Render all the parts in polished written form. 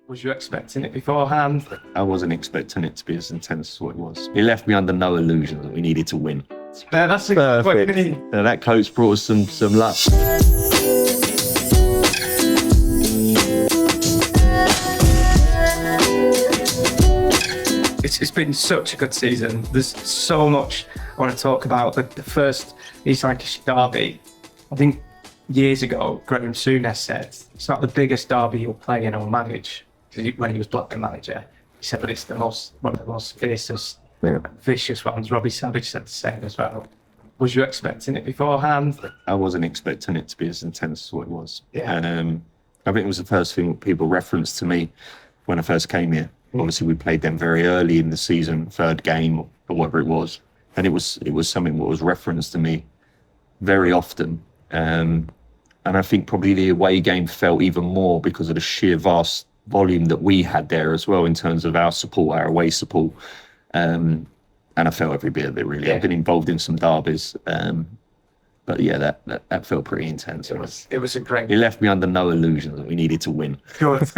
Was you expecting it beforehand? I wasn't expecting it to be as intense as what it was. It left me under no illusion that we needed to win. That's Perfect. That coach brought us some luck. It's been such a good season. There's so much I want to talk about. The first East Lancashire derby, I think years ago, Graham Souness said, it's not the biggest derby you'll play in or manage. When he was Blackburn manager, he said, but it's one of the most fiercest, vicious ones. Robbie Savage said the same as well. Was you expecting it beforehand? I wasn't expecting it to be as intense as what it was. Yeah. I think it was the first thing people referenced to me when I first came here. Obviously, we played them very early in the season, third game or whatever it was, and it was something that was referenced to me very often. And I think probably the away game felt even more because of the sheer vast volume that we had there as well in terms of our support, our away support. And I felt every bit of it really. Yeah. I've been involved in some derbies, but yeah, that felt pretty intense. It was a great. It left me under no illusion that we needed to win. Good.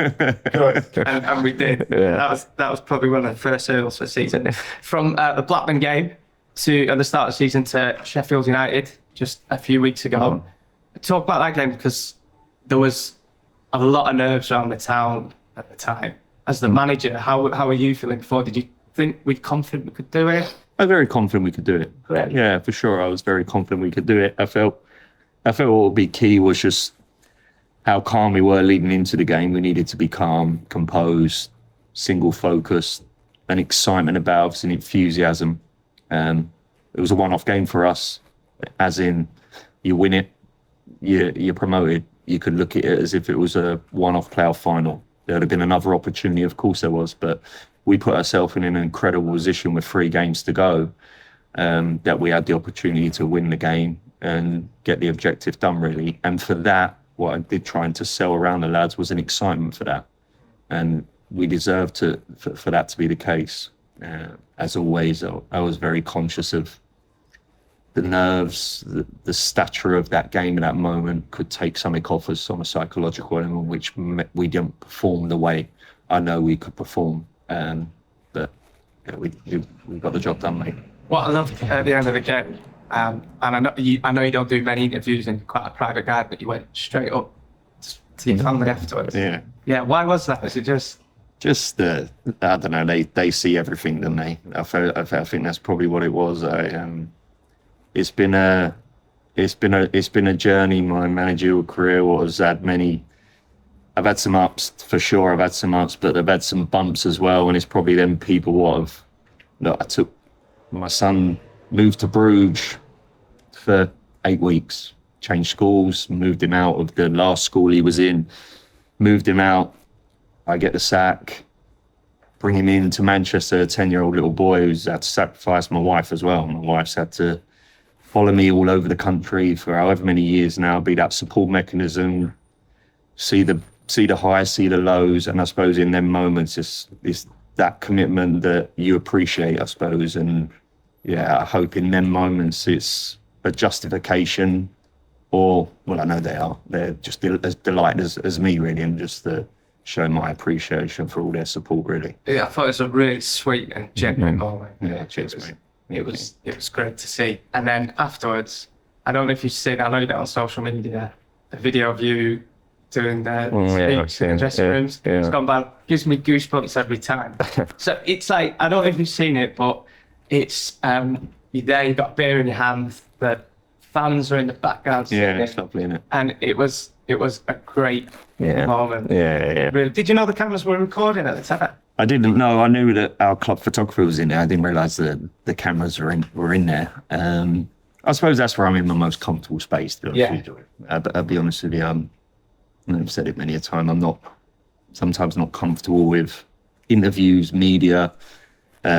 And we did. Yeah. That was probably one of the first hurdles for the season. From the Blackburn game at the start of the season to Sheffield United just a few weeks ago. Talk about that game because there was a lot of nerves around the town at the time. As the manager, how were you feeling before? Did you think we're confident we could do it? I was very confident we could do it. Great. Yeah, for sure. I was very confident we could do it. I felt what would be key was just how calm we were leading into the game. We needed to be calm, composed, single focused, and excitement about us and enthusiasm. It was a one-off game for us, as in you win it, you're promoted. You could look at it as if it was a one-off playoff final. There would have been another opportunity, of course there was, but we put ourselves in an incredible position with 3 games to go, that we had the opportunity to win the game and get the objective done, really. And for that, what I did trying to sell around the lads was an excitement for that. And we deserved for that to be the case. As always, I was very conscious of the nerves, the stature of that game in that moment could take something off us on a psychological element, which we didn't perform the way I know we could perform. But yeah, we got the job done, mate. What I loved at the end of the game, and I know you don't do many interviews and quite a private guy, but you went straight up to your family afterwards. Yeah. Yeah. Why was that? Was it just I don't know. They see everything, don't they? I think that's probably what it was. It's been a journey. My managerial career I've had some ups for sure. I've had some ups, but I've had some bumps as well. And it's probably them people I took my son, moved to Bruges for 8 weeks, changed schools, moved him out of the last school he was in, moved him out. I get the sack, bring him into Manchester, a 10-year-old little boy who's had to sacrifice my wife as well. My wife's had to follow me all over the country for however many years now, be that support mechanism, see the highs, see the lows, and I suppose in them moments it's that commitment that you appreciate, I suppose. And yeah, I hope in them moments it's a justification, or well, I know they're just as delighted as me, really, and just show my appreciation for all their support, really. Yeah, I thought it was a really sweet and genuine moment. Yeah, cheers, mate. It was great to see. And then afterwards, I don't know if you've seen, I know you're on social media, a video of you doing the speech in the dressing rooms. Yeah. It's gone by, gives me goosebumps every time. So it's like, I don't know if you've seen it, but it's, you're there, you've got a beer in your hand, the fans are in the background singing. Yeah, it's lovely, isn't it? And it was a great moment. Yeah. Really. Did you know the cameras were recording at the time? I didn't know. I knew that our club photographer was in there. I didn't realise that the cameras were in there. I suppose that's where I'm in my most comfortable space, to be honest with you. I'll be honest with you. I've said it many a time. I'm sometimes not comfortable with interviews, media. But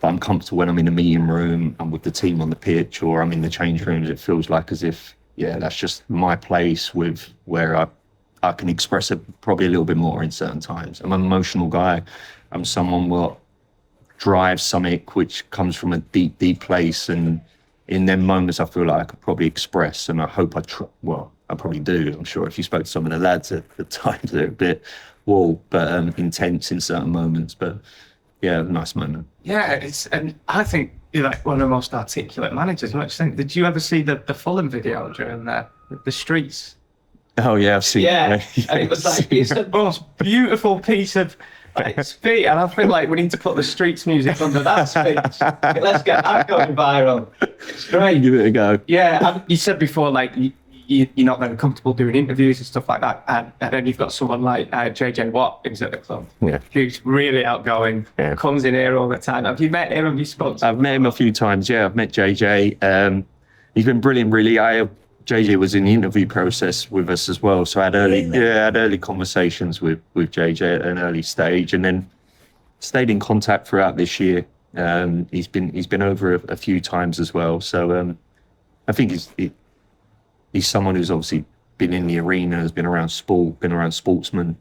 I'm comfortable when I'm in the meeting room, I'm with the team on the pitch, or I'm in the change rooms. It feels like as if, that's just my place with where I can express it probably a little bit more in certain times. I'm an emotional guy. I'm someone what drives something which comes from a deep, deep place. And in them moments, I feel like I could probably express, and I hope I probably do. I'm sure if you spoke to some of the lads at the time, they're a bit wall, but intense in certain moments. But yeah, nice moment. Yeah, and I think you're like one of the most articulate managers. What do you think? Did you ever see the Fulham video during the streets? Oh yeah, I've seen. Yeah, and it was like it's the most beautiful piece of speech, and I feel like we need to put the streets music under that speech. Let's get that going viral. It's great. Give it a go. Yeah, and you said before, like you're not very comfortable doing interviews and stuff like that, and then you've got someone like JJ Watt who's at the club, who's really outgoing, comes in here all the time. Have you met him? Have you spoken to him? I've met him a few times. Yeah, I've met JJ. He's been brilliant, really. JJ was in the interview process with us as well, so I had early conversations with JJ at an early stage, and then stayed in contact throughout this year. He's been over a few times as well, so I think he's someone who's obviously been in the arena, has been around sport, been around sportsmen,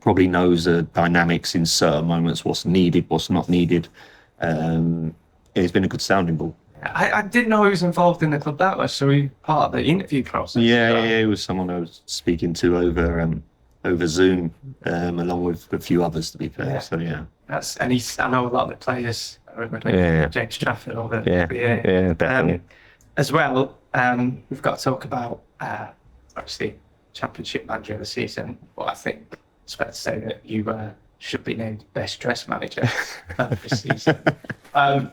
probably knows the dynamics in certain moments, what's needed, what's not needed. He's been a good sounding board. I didn't know he was involved in the club that much, so he part of the interview process. Yeah, he was someone I was speaking to over Zoom, along with a few others, to be fair. Yeah. So yeah, I know a lot of the players. I remember James Trafford over the year. Yeah, definitely. As well, we've got to talk about obviously Championship Manager of the season, but I think it's fair to say that you should be named Best Dressed Manager of the season.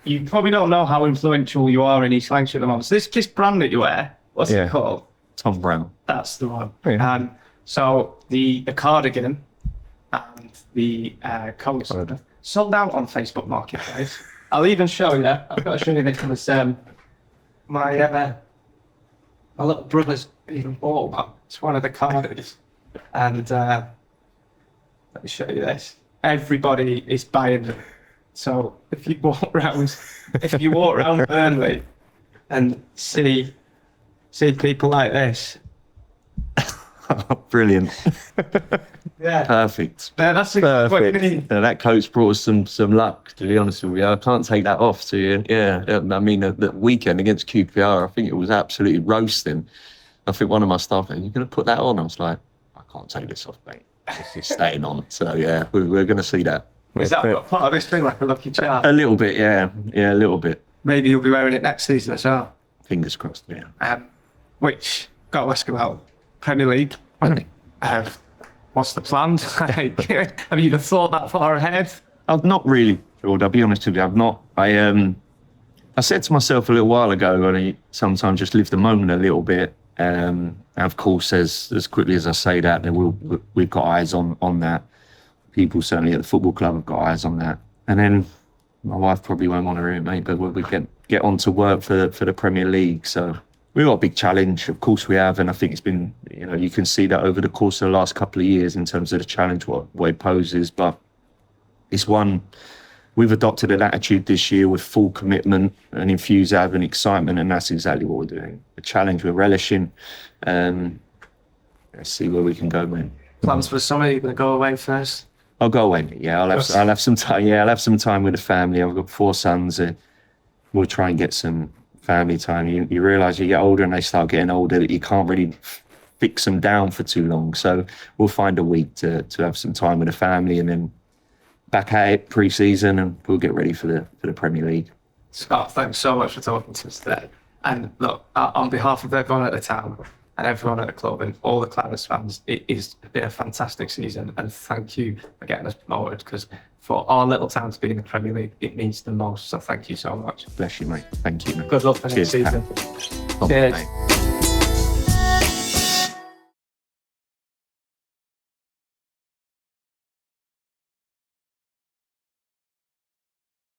You probably don't know how influential you are in East Lancashire at the moment. So this brand that you wear, what's it called? Tom Brown. That's the one. Yeah. So the cardigan and the coat sold out on Facebook Marketplace. I'll even show you. I've got to show you this because my little brother's even bought one. It's one of the cardigans. And let me show you this. Everybody is buying them. So if you walk around Burnley and see people like this. Brilliant. Yeah. Perfect. That's perfect. That coat's brought us some luck, to be honest with you. I can't take that off to you. Yeah. I mean, the weekend against QPR, I think it was absolutely roasting. I think one of my staff said, "You're going to put that on?" I was like, "I can't take this off, mate. It's staying on." So yeah, we're going to see that. Is that part of this thing, like a lucky charm? A little bit, yeah. Yeah, a little bit. Maybe you'll be wearing it next season as well. Fingers crossed, yeah. Which, got to ask about Premier League. What's the plan? Have you thought that far ahead? I've not really, George, I'll be honest with you. I've not. I said to myself a little while ago, I sometimes just live the moment a little bit. And of course, as quickly as I say that, we've got eyes on that. People certainly at the football club have got eyes on that. And then my wife probably won't want to hear it, mate, but we get on to work for the Premier League. So we've got a big challenge. Of course we have. And I think it's been, you can see that over the course of the last couple of years in terms of the challenge, what it poses. But it's one, we've adopted an attitude this year with full commitment and enthusiasm and excitement. And that's exactly what we're doing. The challenge we're relishing. Let's see where we can go, man. Plans for the summer? You're going to go away first? I'll go away, mate. Yeah, I'll have some time. Yeah, I'll have some time with the family. I've got 4 sons, and we'll try and get some family time. You realise you get older and they start getting older that you can't really fix them down for too long. So we'll find a week to have some time with the family, and then back at it pre-season, and we'll get ready for the Premier League. Scott, thanks so much for talking to us today. And look, on behalf of everyone at the town and everyone at the club and all the Clarence fans, it has been a fantastic season, and thank you for getting us promoted, because for our little town to be in the Premier League, it means the most. So thank you so much. Bless you, mate. Thank you, mate. Good luck for next season. Cheers.